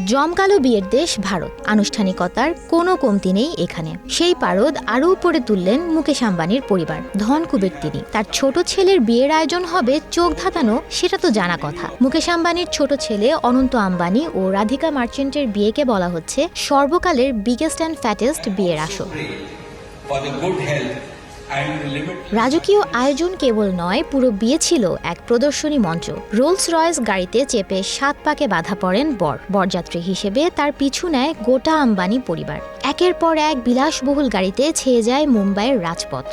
জমকালো বিয়ের দেশ ভারত, আনুষ্ঠানিকতার কোনো কমতি নেই এখানে। সেই পারদ আরও উপরে তুললেন মুকেশ আম্বানির পরিবার। ধনকুবের তিনি, তার ছোট ছেলের বিয়ের আয়োজন হবে চোখ ধাঁধানো, সেটা তো জানা কথা। মুকেশ আম্বানির ছোট ছেলে অনন্ত আম্বানি ও রাধিকা মার্চেন্টের বিয়েকে বলা হচ্ছে সর্বকালের বিগেস্ট অ্যান্ড ফ্যাটেস্ট বিয়ের আসর। রাজকীয় আয়োজন কেবল নয়, পুরো বিয়ে ছিল এক প্রদর্শনী মঞ্চ। রোলস রয়েস গাড়িতে চেপে 7 পাকে বাধা পড়েন বরযাত্রী হিসেবে তার পিছু নেয় গোটা আম্বানি পরিবার। একের পর এক বিলাসবহুল গাড়িতে ছেয়ে যায় মুম্বাইয়ের রাজপথ।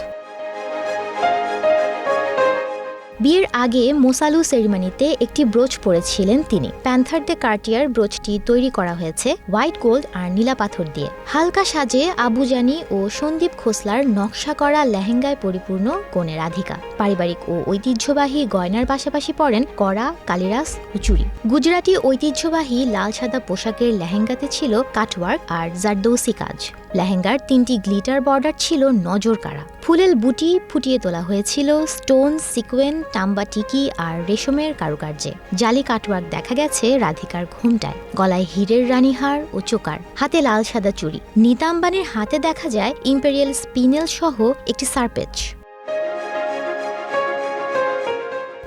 বিয়ের আগে মোসালু সেরিমনিতে একটি ব্রোচ পরেছিলেন তিনি। প্যান্থার দে কার্টিয়ার ব্রোচটি তৈরি করা হয়েছে হোয়াইট গোল্ড আর নীলা পাথর দিয়ে। হালকা সাজে আবুজানি ও সন্দীপ খোসলার নকশা করা লেহেঙ্গায় পরিপূর্ণ কনে রাধিকা। পারিবারিক ও ঐতিহ্যবাহী গয়নার পাশাপাশি পরেন কড়া, কালিরাস ও চুড়ি। গুজরাটি ঐতিহ্যবাহী লাল সাদা পোশাকের লেহেঙ্গাতে ছিল কাটওয়ার্ক আর জারদৌসি কাজ। লেহেঙ্গার 3টি গ্লিটার বর্ডার ছিল নজর কাড়া। ফুলেল বুটি ফুটিয়ে তোলা হয়েছিল স্টোন, সিকোয়েন, তাম্বা টিকি আর রেশমের কারুকার্যে। জালি কাটওয়ার্ক দেখা গেছে রাধিকার ঘোমটায়, গলায় হীরের রানীহার ও চোকার, হাতে লাল সাদা চুড়ি। নীতা আম্বানির হাতে দেখা যায় ইম্পেরিয়াল স্পিনেল সহ একটি সারপেচ।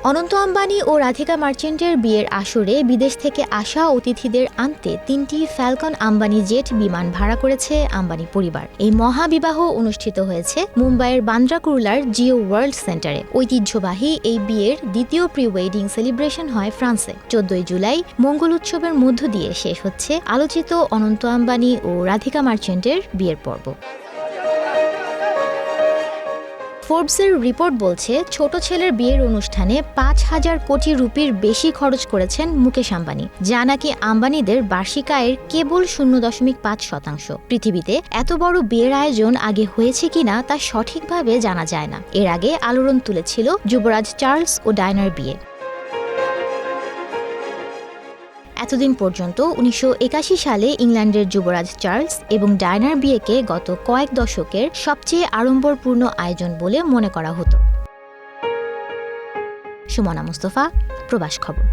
অনন্ত আম্বানি ও রাধিকা মার্চেন্টের বিয়ের আসরে বিদেশ থেকে আসা অতিথিদের আনতে 3টি ফ্যালকন আম্বানি জেট বিমান ভাড়া করেছে আম্বানি পরিবার। এই মহাবিবাহ অনুষ্ঠিত হয়েছে মুম্বাইয়ের বান্দ্রা কুর্লার জিও ওয়ার্ল্ড সেন্টারে। ঐতিহ্যবাহী এই বিয়ের দ্বিতীয় প্রি ওয়েডিং সেলিব্রেশন হয় ফ্রান্সে। 14 জুলাই মঙ্গল উৎসবের মধ্য দিয়ে শেষ হচ্ছে আলোচিত অনন্ত আম্বানি ও রাধিকা মার্চেন্টের বিয়ের পর্ব। ফোর্বসের রিপোর্ট বলছে ছোট ছেলের বিয়ের অনুষ্ঠানে 5,000 কোটি রুপির বেশি খরচ করেছেন মুকেশ আম্বানি, যা নাকি আম্বানিদের বার্ষিক আয়ের কেবল 0.5%। পৃথিবীতে এত বড় বিয়ের আয়োজন আগে হয়েছে কিনা তা সঠিকভাবে জানা যায় না। এর আগে আলোড়ন তুলেছিল যুবরাজ চার্লস ও ডায়নার বিয়ে। এতদিন পর্যন্ত 1981 সালে ইংল্যান্ডের যুবরাজ চার্লস এবং ডায়নার বিয়েকে গত কয়েক দশকের সবচেয়ে আড়ম্বরপূর্ণ আয়োজন বলে মনে করা হতো। সুমনা মুস্তফা, প্রবাস খবর।